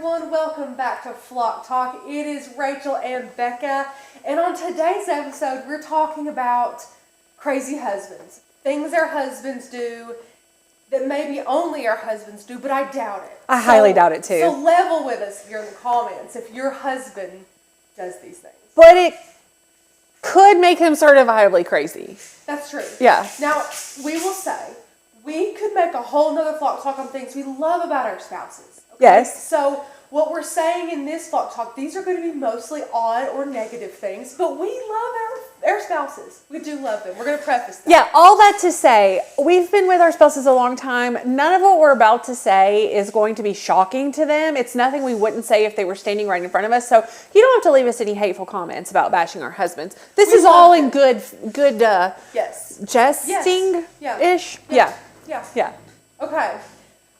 everyone, welcome back to Flock Talk. It is Rachel and Becca, and on today's episode we're talking about crazy husbands. Things our husbands do that maybe only our husbands do, but I doubt it. I highly doubt it too. So level with us here in the comments if your husband does these things. But it could make him certifiably crazy. That's true. Yeah. Now, we will say, we could make a whole nother Flock Talk on things we love about our spouses. Okay? Yes. So, what we're saying in this Flock Talk, these are going to be mostly odd or negative things, but we love our spouses. We do love them. We're going to preface that. Yeah, all that to say, we've been with our spouses a long time. None of what we're about to say is going to be shocking to them. It's nothing we wouldn't say if they were standing right in front of us. So you don't have to leave us any hateful comments about bashing our husbands. This is all in good yes. jesting-ish. Yes. Yeah. Yeah. Okay.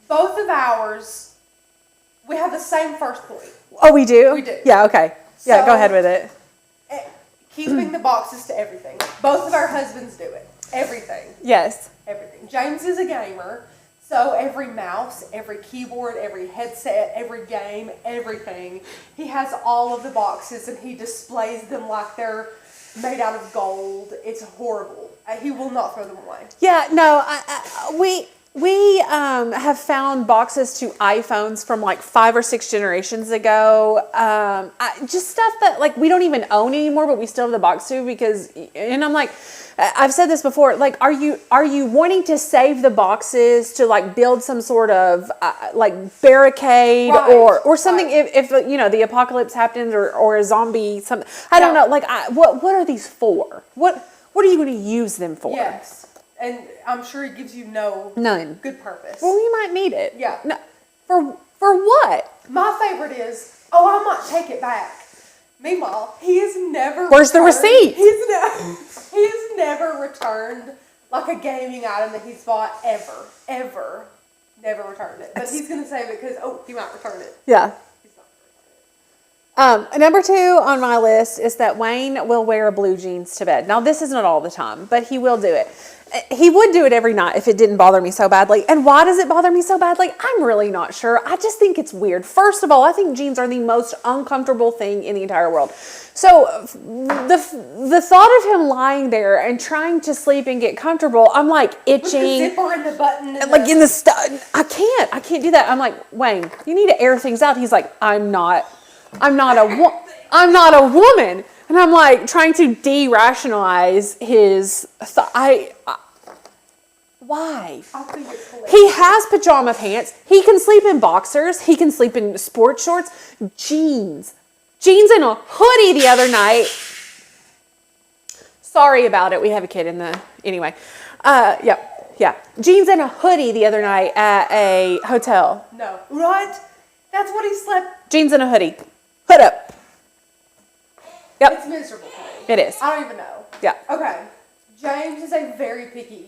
Both of ours, we have the same first point. Oh, we do? We do. Yeah, okay. Yeah, go ahead with it. Keeping the boxes to everything. Both of our husbands do it. Everything. Yes. Everything. James is a gamer, so every mouse, every keyboard, every headset, every game, everything, he has all of the boxes and he displays them like they're made out of gold. It's horrible. He will not throw them away. Yeah, no, we have found boxes to iPhones from like 5 or 6 generations ago. Just stuff that like we don't even own anymore, but we still have the box to because. And I'm like, I've said this before. Like, are you wanting to save the boxes to like build some sort of like barricade or something? Right. If you know the apocalypse happens or a zombie something. I don't know. Like, what are these for? What are you going to use them for? Yes. And I'm sure it gives you none good purpose. Well, you might need it. Yeah. No, for what? My favorite is, I might take it back. Meanwhile, he has never. Where's the receipt? He's never returned like a gaming item that he's bought ever. Never returned it. But he's going to save it because he might return it. Yeah. He's not going to return it. Number 2 on my list is that Wayne will wear blue jeans to bed. Now, this isn't all the time, but he will do it. He would do it every night if it didn't bother me so badly. And why does it bother me so badly? I'm really not sure. I just think it's weird. First of all, I think jeans are the most uncomfortable thing in the entire world. So the thought of him lying there and trying to sleep and get comfortable, I'm like itching. With the zipper and the button. And like in the I can't do that. I'm like, Wayne, you need to air things out. He's like, I'm not a woman. And I'm like trying to de-rationalize his why? He has pajama pants. He can sleep in boxers. He can sleep in sports shorts. Jeans and a hoodie the other night. Sorry about it. We have a kid in the... Anyway. Yeah. Jeans and a hoodie the other night at a hotel. No. Right? That's what he slept... Jeans and a hoodie. Hood up. Yep. It's miserable to me. It is. I don't even know. Yeah. Okay. James is a very picky eater.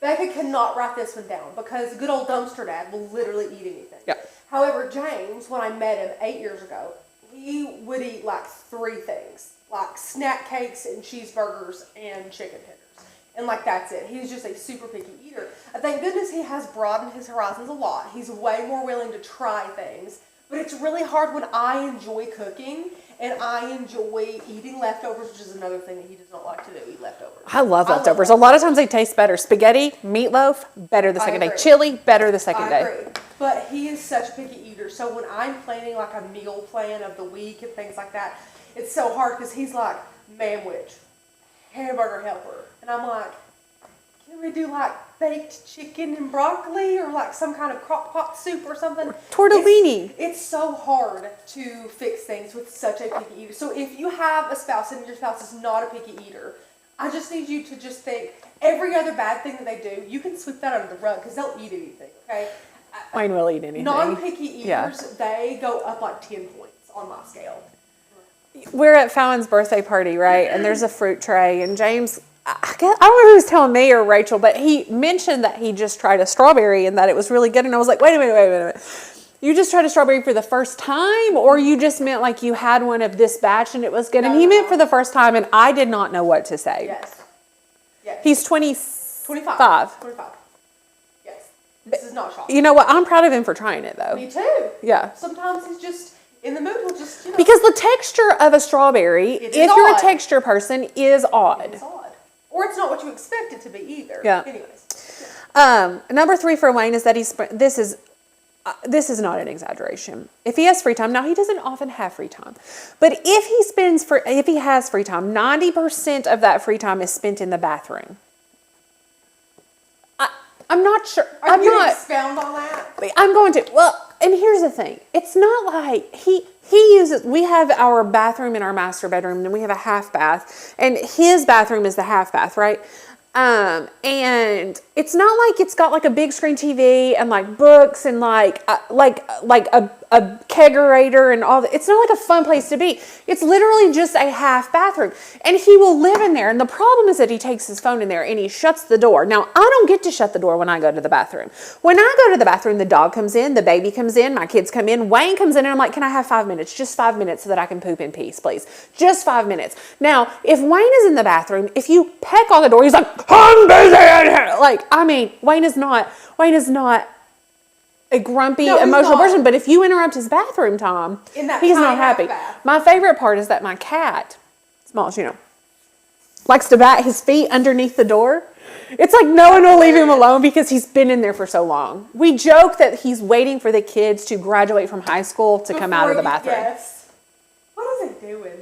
Becca cannot write this one down because good old dumpster dad will literally eat anything. Yeah. However, James, when I met him 8 years ago, he would eat like 3 things. Like snack cakes and cheeseburgers and chicken tenders. And like that's it. He's just a super picky eater. Thank goodness he has broadened his horizons a lot. He's way more willing to try things. But it's really hard when I enjoy cooking and I enjoy eating leftovers, which is another thing that he does not like to do, eat leftovers. I love leftovers. A lot of times they taste better. Spaghetti, meatloaf, better the second day. Chili, better the second day. I agree. But he is such a picky eater. So when I'm planning like a meal plan of the week and things like that, it's so hard because he's like, manwich, hamburger helper. And I'm like, can we do like baked chicken and broccoli or like some kind of crock pot soup or something? Tortellini. It's so hard to fix things with such a picky eater. So if you have a spouse and your spouse is not a picky eater, I just need you to just think every other bad thing that they do, you can sweep that under the rug because they'll eat anything, okay? Wayne will eat anything. Non-picky eaters, they go up like 10 points on my scale. We're at Fallon's birthday party, right? And there's a fruit tray and James... I don't know who was telling me or Rachel, but he mentioned that he just tried a strawberry and that it was really good. And I was like, wait a minute. You just tried a strawberry for the first time? Or you just meant like you had one of this batch and it was good? And he meant for the first time and I did not know what to say. Yes. He's 25. Yes. This is not shocking. You know what? I'm proud of him for trying it, though. Me too. Yeah. Sometimes he's just in the mood. He'll just, Because the texture of a strawberry, if you're a texture person, is odd. It's odd. Or it's not what you expect it to be either. Yeah. Anyways. Number 3 for Wayne is that this is not an exaggeration. If he has free time, now he doesn't often have free time, but if he has free time, 90% of that free time is spent in the bathroom. I'm not sure. Are you going to expound on that? I'm going to. Well, and here's the thing. It's not like he uses, we have our bathroom in our master bedroom, and then we have a half bath, and his bathroom is the half bath, right? And it's not like it's got like a big screen TV and like books and like a kegerator and all that. It's not like a fun place to be. It's literally just a half bathroom, and he will live in there. And the problem is that he takes his phone in there and he shuts the door. Now, I don't get to shut the door when I go to the bathroom. When I go to the bathroom, the dog comes in, the baby comes in, my kids come in, Wayne comes in, and I'm like, can I have 5 minutes? Just 5 minutes so that I can poop in peace, please. Just 5 minutes. Now, if Wayne is in the bathroom, if you peck on the door, he's like, I'm busy in here. Like, I mean, Wayne is not a grumpy, emotional person, but if you interrupt his bathroom time, he's not happy. My favorite part is that my cat, Smalls, likes to bat his feet underneath the door. It's like no one will leave him alone because he's been in there for so long. We joke that he's waiting for the kids to graduate from high school to come out of the bathroom. Yes. What is he doing?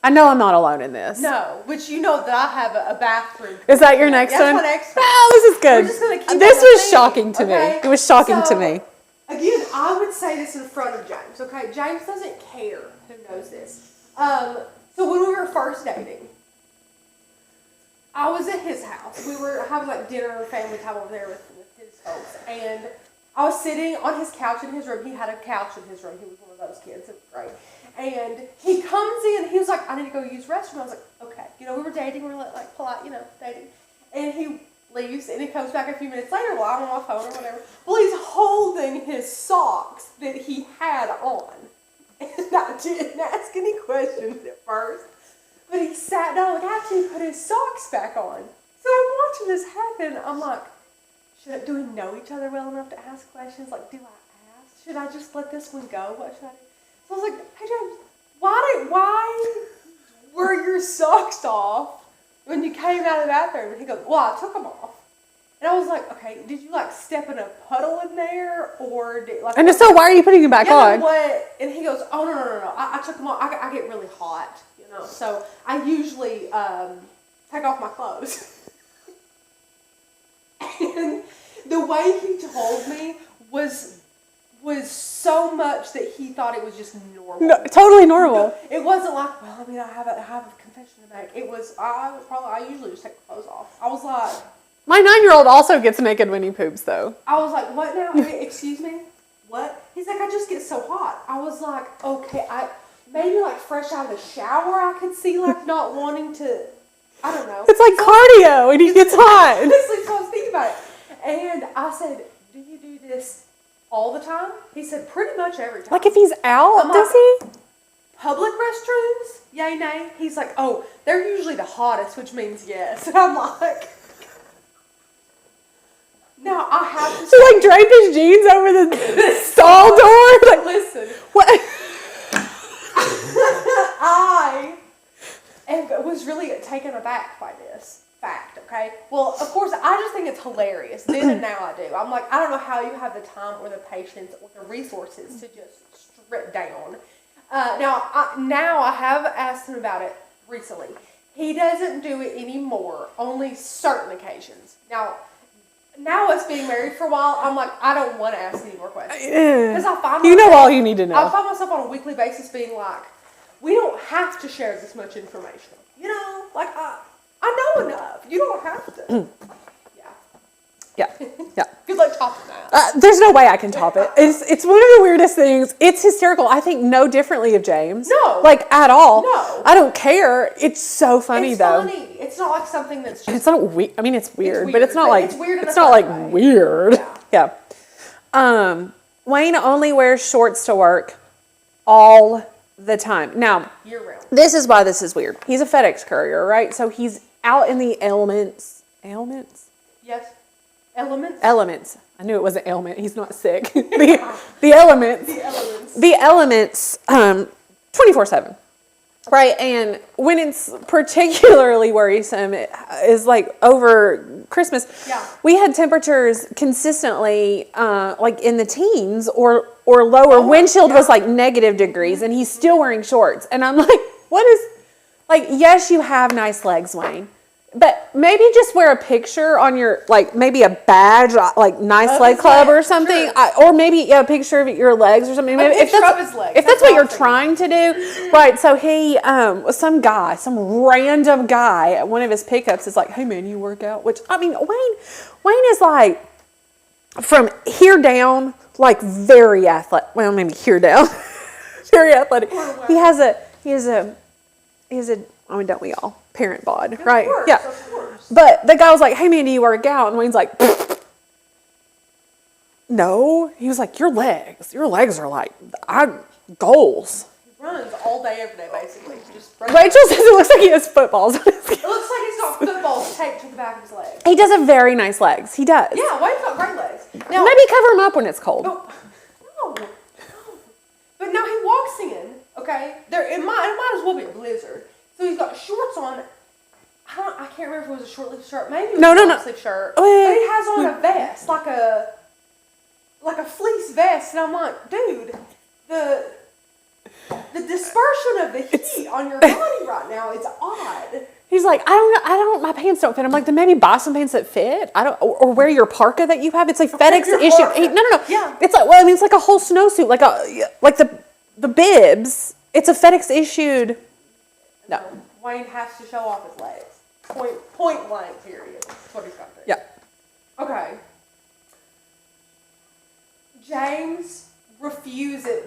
I know I'm not alone in this. No, but you know that I have a bathroom. Is that your next one? That's my next one. Oh, this is good. We're just gonna keep this on the was theme, shocking to me. It was shocking to me. Again, I would say this in front of James, okay? James doesn't care who knows this. So when we were first dating, I was at his house. We were having like dinner, family time over there with his folks. And I was sitting on his couch in his room. He had a couch in his room. He was one of those kids. It was great. And he comes in. He was like, I need to go use the restroom. I was like, okay. We were dating. We were like polite, dating. And he leaves, and he comes back a few minutes later while I'm on my phone or whatever. Well, he's holding his socks that he had on. And I didn't ask any questions at first. But he sat down, like, after he put his socks back on. So I'm watching this happen. I'm like, do we know each other well enough to ask questions? Like, do I ask? Should I just let this one go? What should I do? So I was like, hey, James, why were your socks off when you came out of the bathroom? And he goes, well, I took them off. And I was like, okay, did you like step in a puddle in there? Or did like... And so why are you putting them back on? What? And he goes, oh, no. I took them off. I get really hot, So I usually take off my clothes. And the way he told me was so much that he thought it was just normal. No, totally normal. It wasn't like, well, I have a confession to make. It was, I usually just take my clothes off. I was like... My 9-year-old also gets naked when he poops, though. I was like, what now? Excuse me? What? He's like, I just get so hot. I was like, okay, maybe like fresh out of the shower, I could see like not wanting to, I don't know. It's like cardio and he gets hot. Honestly, so I was thinking about it. And I said, do you do this all the time? He said, pretty much every time. Like if he's out, does he? Public restrooms? Yay, nay. He's like, oh, they're usually the hottest, which means yes. And I'm like... Now, I have to say... So, like, drape his jeans over the stall door? Like, listen. What? I was really taken aback by this fact, okay? Well, of course, I just think it's hilarious. Then and now I do. I'm like, I don't know how you have the time or the patience or the resources to just strip down. Now I have asked him about it recently. He doesn't do it anymore, only certain occasions. Now us being married for a while, I'm like, I don't want to ask any more questions. Because I find myself, all you need to know. I find myself on a weekly basis being like, we don't have to share this much information. Like, I know enough. You don't have to. Yeah. Good luck topping that. There's no way I can top it. It's one of the weirdest things. It's hysterical. I think no differently of James. No. Like, at all. No. I don't care. It's so funny, though. It's funny. It's not like something that's just... It's not weird. I mean, it's weird, but it's not but like... It's weird in it's a not fun like way. weird. Yeah. Wayne only wears shorts to work all the time. Now, year-round. this is why this is weird. He's a FedEx courier, right? So he's out in the elements. Elements? Yes. Elements? Elements. I knew it was an ailment. He's not sick. The elements. The elements 24/7. Right, and when it's particularly worrisome is like over Christmas. Yeah. We had temperatures consistently like in the teens or lower. Windshield was like negative degrees, and he's still wearing shorts. And I'm like, what is, like, yes, you have nice legs, Wayne. But maybe just wear a picture on your, like, maybe a badge, like Nice Leg Club or something. Sure. Or maybe a picture of your legs or something. Maybe if that's what you're trying to do. Right, so he, some random guy at one of his pickups is like, hey, man, you work out? Which, I mean, Wayne is like, from here down, like, very athletic. Well, maybe here down. Very athletic. He has a, I mean, don't we all? Parent bod, right? Of course, yeah. Of course. But the guy was like, hey, man, do you work out? And Wayne's like, no. He was like, your legs are like, goals. He runs all day, every day, basically. Rachel says it looks like he has footballs on his It looks like he's got footballs taped to the back of his legs. He does have very nice legs. He does. Yeah, Wayne's got great legs. Now, maybe cover him up when it's cold. No. But now he walks in, okay? It might as well be a blizzard. So he's got shorts on. I can't remember if it was a short sleeve shirt. Maybe it was a long sleeve shirt. But he has on a vest, like a fleece vest, and I'm like, dude, the dispersion of the heat on your body right now is odd. He's like, I don't, my pants don't fit. I'm like, then maybe buy some pants that fit. Or wear your parka that you have. It's like FedEx issue. No. Yeah. It's like, well, I mean, it's like a whole snowsuit, like the bibs. It's a FedEx issued. No. Wayne has to show off his legs. Point blank, period. That's what he's got to do. Yeah. Okay. James refuses.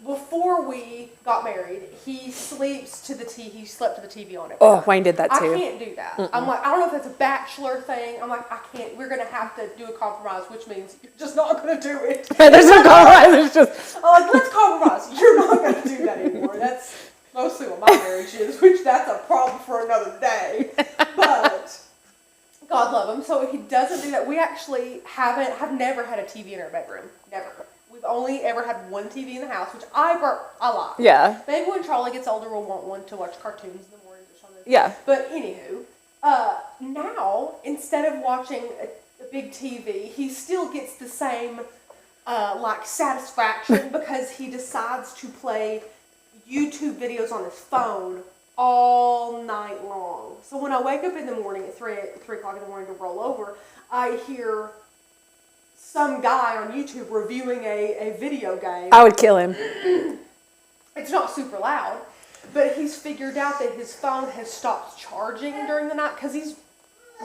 Before we got married, he slept to the TV on it. Oh, Wayne did that too. I can't do that. Mm-mm. I'm like, I don't know if that's a bachelor thing. I'm like, I can't. We're going to have to do a compromise, which means you're just not going to do it. There's no compromise. It's just. I'm like, let's compromise. You're not going to do that anymore. That's mostly what my marriage is, which that's a problem for another day. But God love him. So he doesn't do that. We actually have never had a TV in our bedroom. Never. We've only ever had one TV in the house, which I like. Yeah. Maybe when Charlie gets older, we'll want one to watch cartoons in the mornings or something. Yeah. But anywho, now, instead of watching a big TV, he still gets the same, satisfaction because he decides to play YouTube videos on his phone all night long. So when I wake up in the morning at 3 o'clock in the morning to roll over, I hear some guy on YouTube reviewing a video game. I would kill him. It's not super loud, but he's figured out that his phone has stopped charging during the night because he's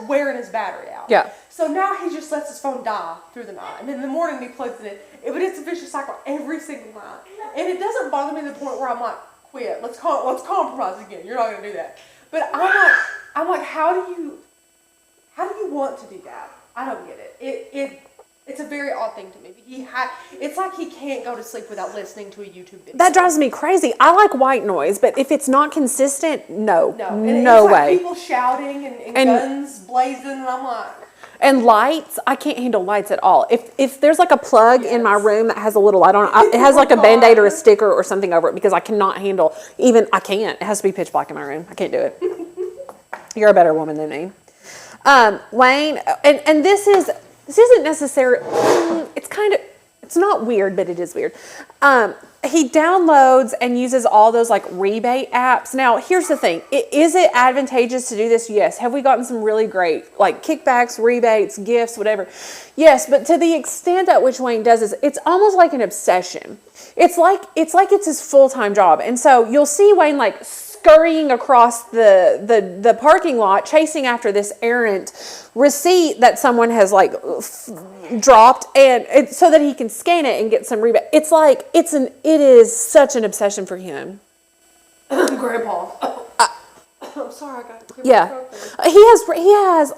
wearing his battery out. Yeah. So now he just lets his phone die through the night. And then in the morning he plugs it in. But it's a vicious cycle every single night. And it doesn't bother me to the point where I'm like, quit. Let's compromise again. You're not going to do that. But I'm like, how do you want to do that? I don't get it. It's a very odd thing to me. It's like he can't go to sleep without listening to a YouTube video. That drives me crazy. I like white noise, but if it's not consistent, no And no it's like way. people shouting and guns blazing, and I'm like. And lights, I can't handle lights at all. If there's like a plug in my room that has a little light on it, it has like a Band-Aid or a sticker or something over it because I cannot handle, I can't. It has to be pitch black in my room. I can't do it. You're a better woman than me. Wayne, and this isn't necessarily, it's not weird, but it is weird. He downloads and uses all those like rebate apps. Now, here's the thing. Is it advantageous to do this? Yes. Have we gotten some really great like kickbacks, rebates, gifts, whatever? Yes, but to the extent at which Wayne does this, it's almost like an obsession. It's like it's his full-time job. And so you'll see Wayne like scurrying across the parking lot, chasing after this errant receipt that someone has like dropped, and so that he can scan it and get some rebate. It's like it is such an obsession for him. Grandpa. I'm sorry, I got clear. Yeah, he has.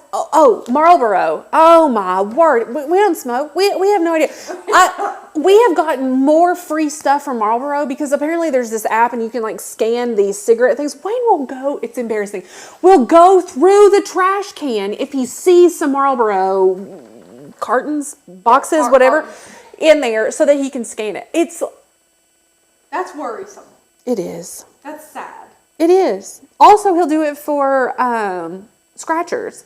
Marlboro. Oh my word, we don't smoke. We have no idea. We have gotten more free stuff from Marlboro because apparently there's this app and you can like scan these cigarette things. Wayne will go. It's embarrassing. We'll go through the trash can if he sees some Marlboro cartons, boxes, whatever, in there so that he can scan it. That's worrisome. It is. That's sad. It is. Also, he'll do it for scratchers.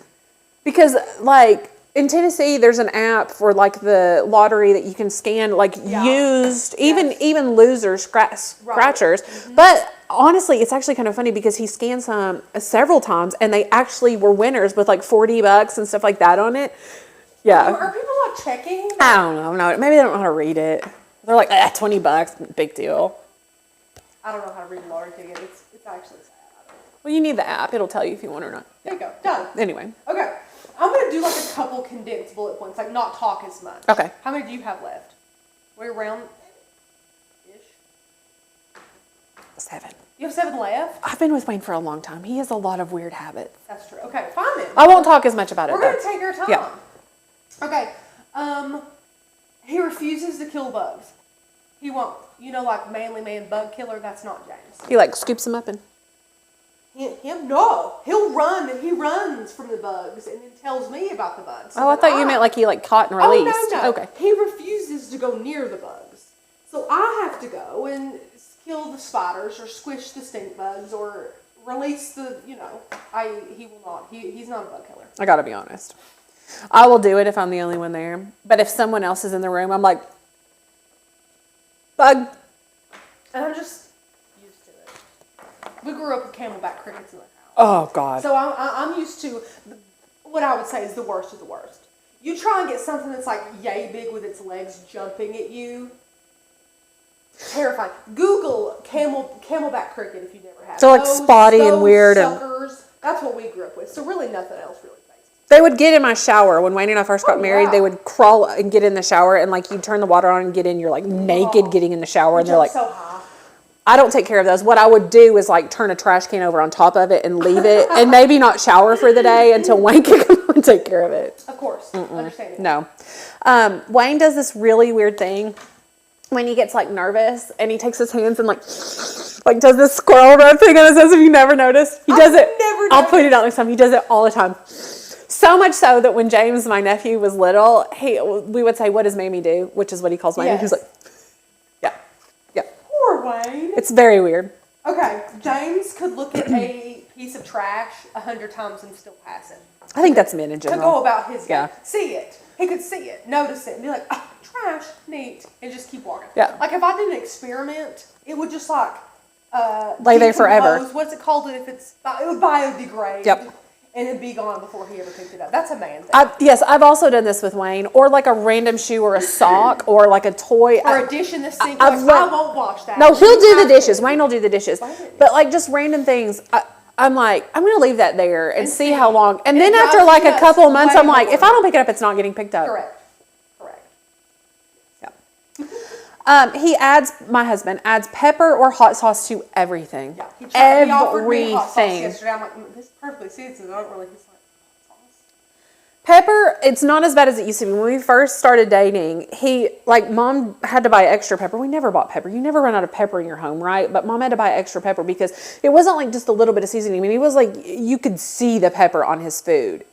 Because, like, in Tennessee, there's an app for, like, the lottery that you can scan, like, used, even loser scratchers. Mm-hmm. But, honestly, it's actually kind of funny because he scanned some several times, and they actually were winners with, like, $40 and stuff like that on it. Yeah. Are people not checking? I don't know. No, maybe they don't know how to read it. They're like, $20, big deal. I don't know how to read a lottery ticket. It's actually sad. Well, you need the app. It'll tell you if you want or not. There you go. Done. Anyway. Okay. I'm going to do like a couple condensed bullet points, like not talk as much. Okay. How many do you have left? We're around-ish? 7. You have 7 left? I've been with Wayne for a long time. He has a lot of weird habits. That's true. Okay, fine then. I won't talk as much about it. We're going to take our time. Yeah. Okay. He refuses to kill bugs. He won't. You know, like manly man bug killer, that's not James. He like scoops them up and... Him? No. He'll run and he runs from the bugs and then tells me about the bugs. So I thought you meant like he like caught and released. Oh, no. Okay. He refuses to go near the bugs. So I have to go and kill the spiders or squish the stink bugs or release the, he will not. He's not a bug killer. I gotta be honest. I will do it if I'm the only one there. But if someone else is in the room, I'm like, bug. And I'm just used to it. We grew up with camelback crickets in the house. Oh, God. So I'm used to what I would say is the worst of the worst. You try and get something that's like yay big with its legs jumping at you. Terrifying. Google camelback cricket if you never have. So like spotty and weird. Suckers, that's what we grew up with. So really nothing else really phases. They would get in my shower when Wayne and I first got married. They would crawl and get in the shower, and like you turn the water on and get in. You're like naked getting in the shower, and they're like, so high. I don't take care of those. What I would do is like turn a trash can over on top of it and leave it, and maybe not shower for the day until Wayne can come and take care of it. Of course, understandable. No, Wayne does this really weird thing when he gets like nervous, and he takes his hands and like does this squirrel run thing on his hands. If you never noticed, he does it. I'll point it out next time. He does it all the time. So much so that when James, my nephew, was little, we would say, "What does Mamie do?" Which is what he calls Wayne. Yes. He's like, "Yeah." Poor Wayne. It's very weird. Okay, James could look at a piece of trash 100 times and still pass it. I think that's men in general. To go about his day. See it. He could see it, notice it, and be like, "Oh, trash, neat," and just keep walking. Yeah. Like if I did an experiment, it would just like lay there forever. What's it called? If it would biodegrade. Yep. And it'd be gone before he ever picked it up. That's a man thing. Yes, I've also done this with Wayne, or like a random shoe or a sock or like a toy. Or a dish in the sink. I won't wash that. No, he'll do the dishes. Wayne will do the dishes. But like just random things, I'm like, I'm going to leave that there and see how long. And then after like a couple of months, I'm like, if I don't pick it up, it's not getting picked up. Correct. Yeah. My husband adds pepper or hot sauce to everything. Yeah. He offered me hot sauce yesterday. I'm like, this is perfectly seasoned. I don't really dislike hot sauce. Pepper, it's not as bad as it used to be. When we first started dating, Mom had to buy extra pepper. We never bought pepper. You never run out of pepper in your home, right? But Mom had to buy extra pepper because it wasn't like just a little bit of seasoning. I mean, it was like, you could see the pepper on his food.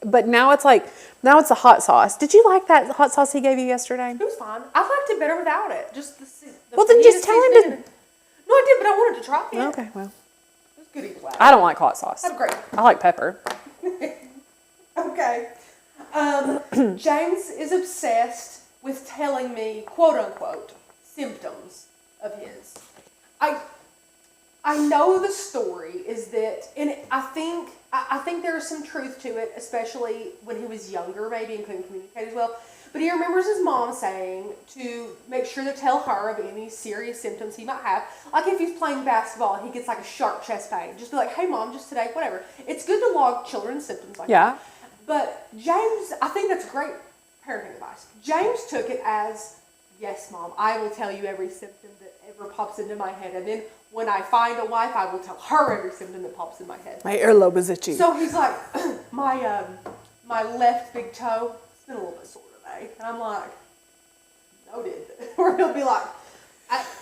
But now it's a hot sauce. Did you like that hot sauce he gave you yesterday? It was fine. I liked it better without it. Just well, then just tell him to. No, I did, but I wanted to try it. Okay, well. It was good either way. I don't like hot sauce. That's great. I like pepper. Okay. James is obsessed with telling me, quote unquote, symptoms of his. I know the story is that, and I think there is some truth to it, especially when he was younger, maybe, and couldn't communicate as well. But he remembers his mom saying to make sure to tell her of any serious symptoms he might have. Like if he's playing basketball and he gets like a sharp chest pain, just be like, "Hey mom, just today, whatever." It's good to log children's symptoms like that. But James, I think that's great parenting advice. James took it as, "Yes, Mom, I will tell you every symptom that ever pops into my head. And then when I find a wife, I will tell her every symptom that pops in my head." My earlobe is itchy. So he's like, my left big toe, it's been a little bit sore today. And I'm like, noted. Or he'll be like,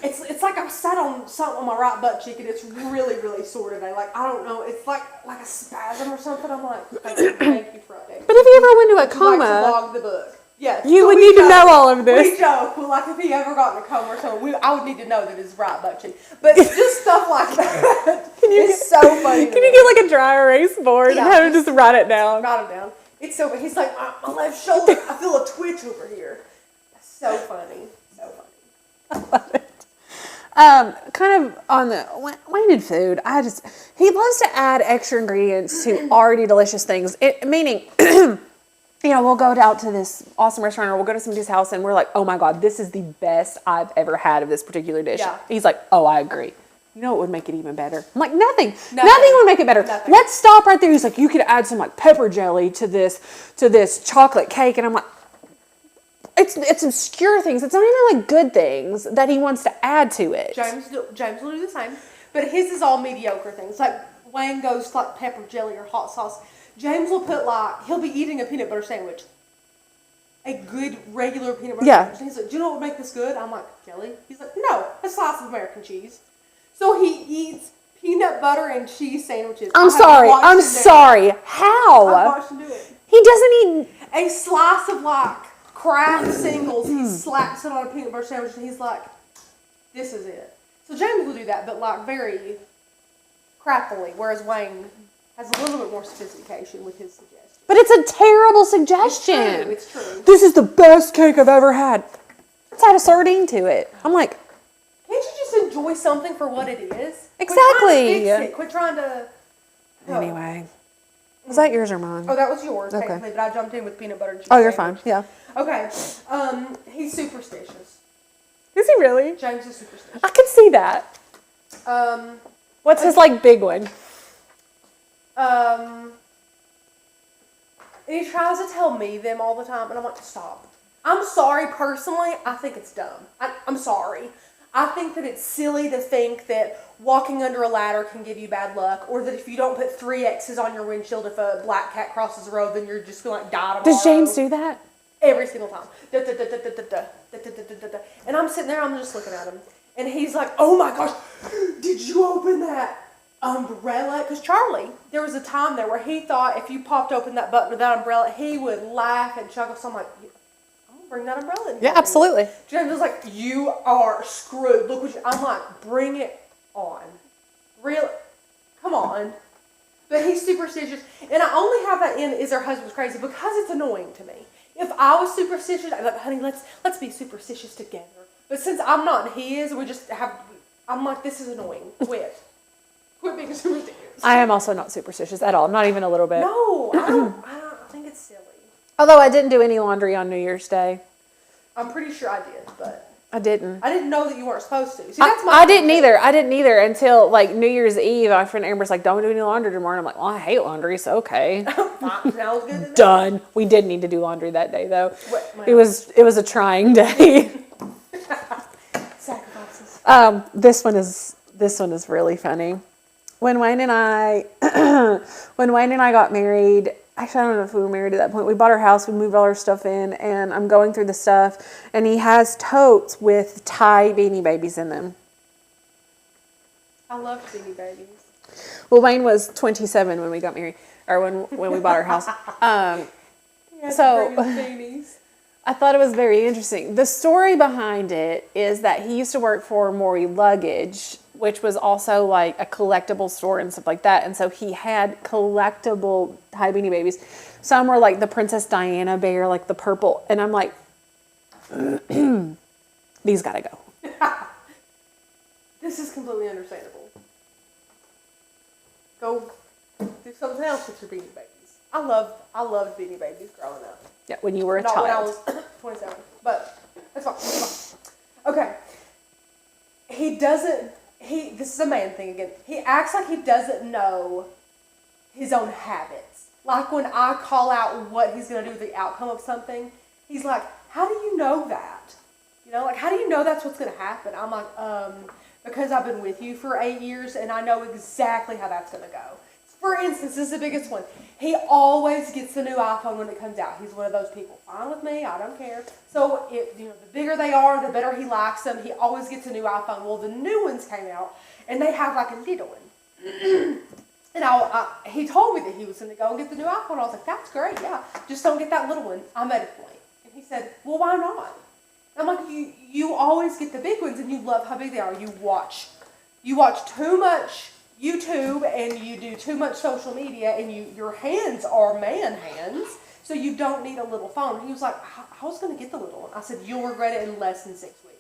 it's like I've sat on something on my right butt cheek and it's really, really sore today. Like, I don't know, it's like a spasm or something. I'm like, thank you for updating. But if he ever went into a coma, like to log the book. Yes. You so would we need to joke- know all of this. We joke, well, like if he ever got in a coma or something, I would need to know that his right butt cheek. But just stuff like that is so funny. Can you get like a dry erase board Yeah, and have him just write it down? Write him down. It's so. He's like my left shoulder. I feel a twitch over here. So funny. So funny. I love it. Kind of on the Wayne and food, he loves to add extra ingredients to already delicious things. Meaning, we'll go out to this awesome restaurant or we'll go to somebody's house and we're like, oh my God, this is the best I've ever had of this particular dish. Yeah. He's like, oh, I agree. You know what would make it even better? I'm like, nothing would make it better. Nothing. Let's stop right there. He's like, you could add some like pepper jelly to this chocolate cake. And I'm like, it's obscure things. It's not even like good things that he wants to add to it. James will do the same, but his is all mediocre things. Like Wayne goes to like pepper jelly or hot sauce. James will put he'll be eating a peanut butter sandwich, a good regular peanut butter sandwich. And he's like, do you know what would make this good? I'm like, jelly. He's like, no, a slice of American cheese. So he eats peanut butter and cheese sandwiches. I'm sorry. How? I've watched him do it. He doesn't eat A slice of Kraft singles, he slaps it on a peanut butter sandwich and he's like, this is it. So James will do that, but very crappily, whereas Wayne has a little bit more sophistication with his suggestions. But it's a terrible suggestion. It's true. This is the best cake I've ever had. Let's add a sardine to it. I'm like, can't you just enjoy something for what it is? exactly. Quit trying to Anyway. Was that yours or mine? Oh, that was yours, Okay. technically, but I jumped in with peanut butter and cheese. Oh, you're sandwich. fine. Yeah. Okay. He's superstitious. Is he really? James is superstitious. I can see that. What's his big one? And he tries to tell me them all the time, and I'm like, stop. I'm sorry, personally, I think it's dumb. I'm sorry. I think that it's silly to think that walking under a ladder can give you bad luck, or that if you don't put 3 X's on your windshield if a black cat crosses the road, then you're just going to die tomorrow. Does James do that? Every single time. And I'm sitting there, I'm just looking at him. And he's like, oh my gosh, did you open that umbrella? Because Charlie, there was a time there where he thought if you popped open that button of that umbrella, he would laugh and chuckle. So I'm like, I'm going to bring that umbrella in here. Yeah, absolutely. James was like, you are screwed. Look what I'm like, bring it on. Real, come on. But he's superstitious. And I only have that in Is Her Husband's Crazy because it's annoying to me. If I was superstitious, I'd be like, honey, let's be superstitious together. But since I'm not and he is, I'm like, this is annoying. Quit being superstitious. I am also not superstitious at all. Not even a little bit. No, I don't think it's silly. Although I didn't do any laundry on New Year's Day. I'm pretty sure I did, but I didn't. I didn't know that you weren't supposed to. See, that's my I didn't either. I didn't either until New Year's Eve. My friend Amber's like, don't do any laundry tomorrow. And I'm like, well, I hate laundry, so okay. Smells good to Done. We did need to do laundry that day though. Well, It was a trying day. Sacrifices. This one is really funny. When Wayne and I got married, actually I don't know if we were married at that point. We bought our house, we moved all our stuff in, and I'm going through the stuff, and he has totes with Thai Beanie Babies in them. I love Beanie Babies. Well, Wayne was 27 when we got married, or when we bought our house. So Beanies. I thought it was very interesting. The story behind it is that he used to work for Maury Luggage, which was also a collectible store and stuff like that. And so he had collectible Thai Beanie Babies. Some were the Princess Diana bear, the purple. And I'm like, these gotta go. This is completely understandable. Go do something else with your Beanie Babies. I loved Beanie Babies growing up. Yeah, when you were a Not child. when I was 27, but that's fine. That's fine. Okay. This is a man thing again. He acts like he doesn't know his own habits. Like when I call out what he's going to do with the outcome of something, he's like, how do you know that? How do you know that's what's going to happen? I'm like, because I've been with you for 8 years and I know exactly how that's going to go. For instance, this is the biggest one. He always gets the new iPhone when it comes out. He's one of those people. Fine with me, I don't care. So, the bigger they are, the better he likes them. He always gets a new iPhone. Well, the new ones came out, and they have a little one. And he told me that he was going to go and get the new iPhone. I was like, that's great, yeah. Just don't get that little one. I made a point. And he said, well, why not? And I'm like, you always get the big ones and you love how big they are. You watch too much YouTube and you do too much social media and your hands are man hands, so you don't need a little phone. And he was like, I was going to get the little one. I said, you'll regret it in less than 6 weeks.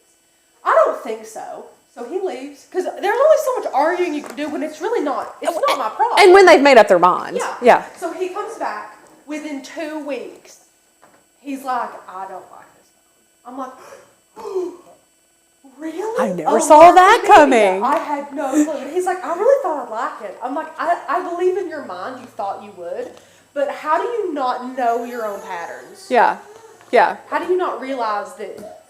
I don't think so. So he leaves because there's only so much arguing you can do when it's really not. It's not my problem. And when they've made up their mind. Yeah. So he comes back within 2 weeks. He's like, I don't like this phone. I'm like, really? I never saw that coming. I had no clue. And he's like, I really thought I'd like it. I'm like, I believe in your mind you thought you would, but how do you not know your own patterns? Yeah. Yeah. How do you not realize that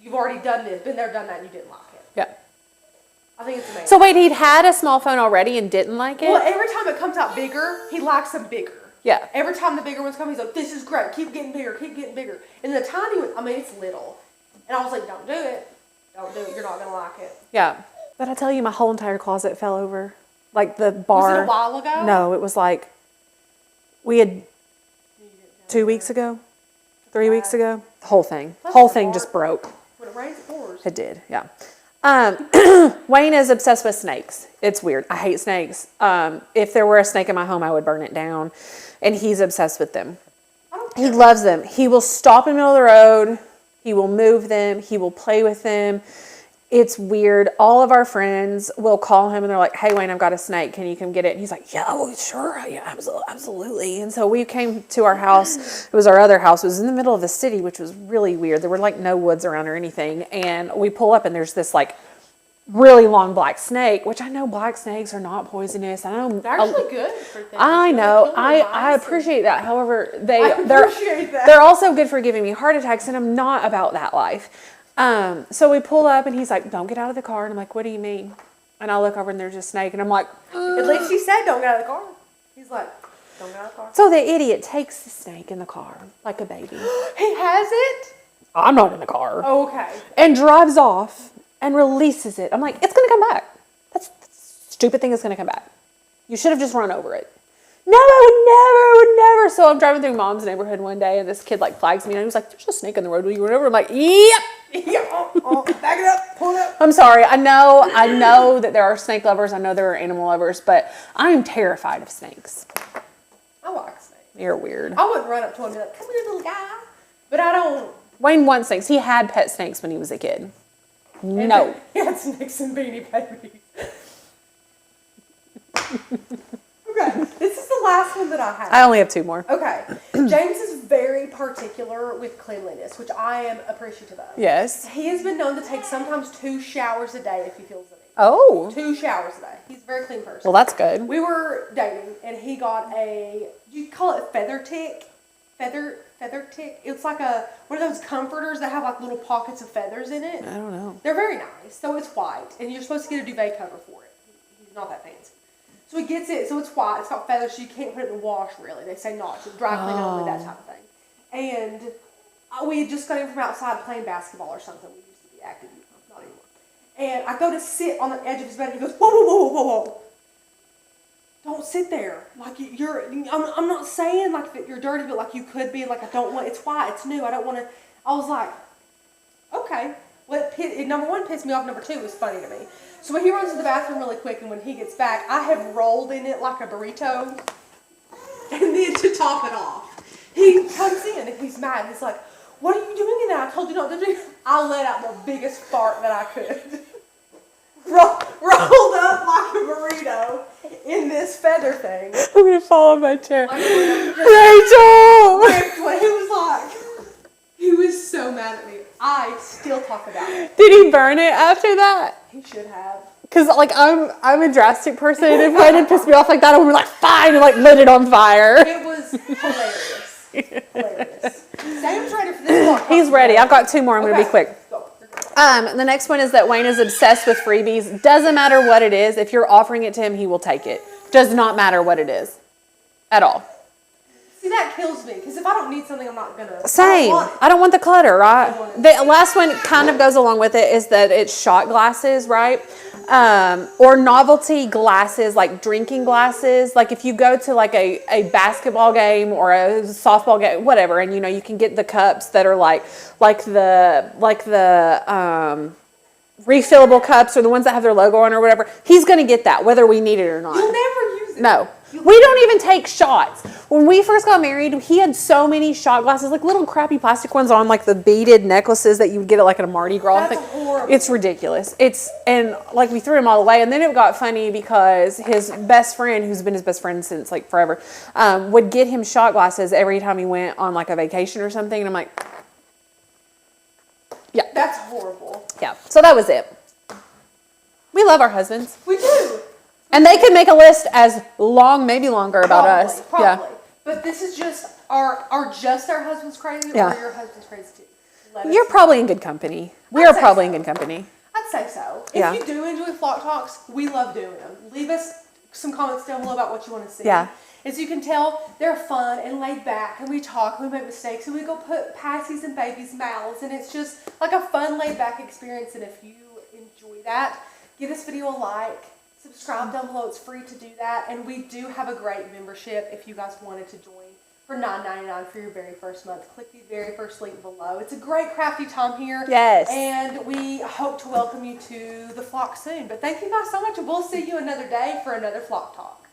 you've already done this, been there, done that, and you didn't like it? Yeah. I think it's amazing. So wait, he'd had a small phone already and didn't like it? Well, every time it comes out bigger, he likes them bigger. Yeah. Every time the bigger ones come, he's like, this is great. Keep getting bigger. Keep getting bigger. And the tiny one, I mean, it's little. And I was like, don't do it. Don't do it. You're not going to like it. Yeah. But I tell you, my whole entire closet fell over. Like the bar. Was it a while ago? No, it was like, we had 2 weeks ago, 3 weeks ago. The whole thing. The whole thing just broke. When it rains, it pours. It did, yeah. Wayne is obsessed with snakes. It's weird. I hate snakes. If there were a snake in my home, I would burn it down. And he's obsessed with them. He loves them. He will stop in the middle of the road. He will move them. He will play with them. It's weird. All of our friends will call him and they're like, hey, Wayne, I've got a snake. Can you come get it? And he's like, yeah, well, sure. Yeah, absolutely. And so we came to our house. It was our other house. It was in the middle of the city, which was really weird. There were like no woods around or anything. And we pull up and there's this like really long black snake, which I know black snakes are not poisonous. I know they're actually good for things. I know. I appreciate that. However, appreciate that. They're also good for giving me heart attacks, and I'm not about that life. So we pull up and he's like, don't get out of the car. And I'm like, what do you mean? And I look over and there's a snake and I'm like, at least you said don't get out of the car. He's like, don't get out of the car. So the idiot takes the snake in the car like a baby. He has it? I'm not in the car. Oh, okay. And drives off and releases it. I'm like, it's going to come back. That's stupid thing is going to come back. You should have just run over it. No, I would never. So I'm driving through Mom's neighborhood one day, and this kid like flags me, and he was like, "There's a snake on the road. Will you run over?" I'm like, "Yep." Back it up, pull it up. I'm sorry. I know that there are snake lovers. I know there are animal lovers, but I'm terrified of snakes. I like snakes. You're weird. I wouldn't run up to him and be like, "Come here, little guy." But I don't. Wayne wants snakes. He had pet snakes when he was a kid. No. He had snakes and beanie babies. Okay, this is the last one that I have. I only have 2 more. Okay, James is very particular with cleanliness, which I am appreciative of. Yes. He has been known to take sometimes 2 showers a day if he feels the need. Oh. 2 showers a day. He's a very clean person. Well, that's good. We were dating, and he got you call it feather tick? Feather tick? It's like one of those comforters that have like little pockets of feathers in it. I don't know. They're very nice. So it's white, and you're supposed to get a duvet cover for it. He's not that fancy. So he gets it, so it's white. It's got feathers, so you can't put it in the wash, really. They say not to. Dry clean only, that type of thing. And we had just got in from outside playing basketball or something. We used to be active, not anymore. And I go to sit on the edge of his bed, and he goes, whoa, whoa, whoa, whoa, whoa. Don't sit there. Like, I'm not saying, like, that you're dirty, but, like, you could be. Like, I don't want, it's white, it's new. I don't want to. I was like, okay. Well, number 1 pissed me off. Number 2 was funny to me. So when he runs to the bathroom really quick, and when he gets back, I have rolled in it like a burrito. And then to top it off, he comes in and he's mad. He's like, what are you doing in there? I told you not to do. I let out the biggest fart that I could. Rolled up like a burrito in this feather thing. I'm going to fall on my chair. Rachel! He was so mad at me. I still talk about it. Did he burn it after that? He should have. Because, like, I'm a drastic person, and if Wayne had pissed me off like that, I would be like, fine, and, like, lit it on fire. It was hilarious. Sam's ready for this one. He's ready. I've got 2 more. I'm going to be quick. Go. The next one is that Wayne is obsessed with freebies. Doesn't matter what it is. If you're offering it to him, he will take it. Does not matter what it is. At all. See, that kills me because if I don't need something, I'm not gonna. Same. I don't want the clutter, right? The last one kind of goes along with it is that it's shot glasses, right? Or novelty glasses, like drinking glasses. Like if you go to like a basketball game or a softball game, whatever, and you can get the cups that are like the refillable cups or the ones that have their logo on or whatever. He's going to get that whether we need it or not. You'll never use it. No. We don't even take shots. When we first got married, he had so many shot glasses, like little crappy plastic ones on like the beaded necklaces that you would get at like a Mardi Gras thing. That's horrible. It's ridiculous. And like we threw them all away. And then it got funny because his best friend, who's been his best friend since like forever, would get him shot glasses every time he went on like a vacation or something. And I'm like, yeah. That's horrible. Yeah. So that was it. We love our husbands. We do. And they could make a list as long, maybe longer, about us. Probably. Yeah. But this is just our husband's crazy, Yeah. or your husband's crazy too. Let us You're know. probably in good company. We I'd are say probably so. in good company. I'd say so. Yeah. If you do enjoy Flock Talks, we love doing them. Leave us some comments down below about what you want to see. Yeah. As you can tell, they're fun and laid back, and we talk, and we make mistakes, and we go put Patsy's and Baby's mouths, and it's just like a fun, laid back experience. And if you enjoy that, give this video a like. Subscribe down below. It's free to do that. And we do have a great membership if you guys wanted to join for $9.99 for your very first month. Click the very first link below. It's a great crafty time here. Yes. And we hope to welcome you to the flock soon. But thank you guys so much, and we'll see you another day for another Flock Talk.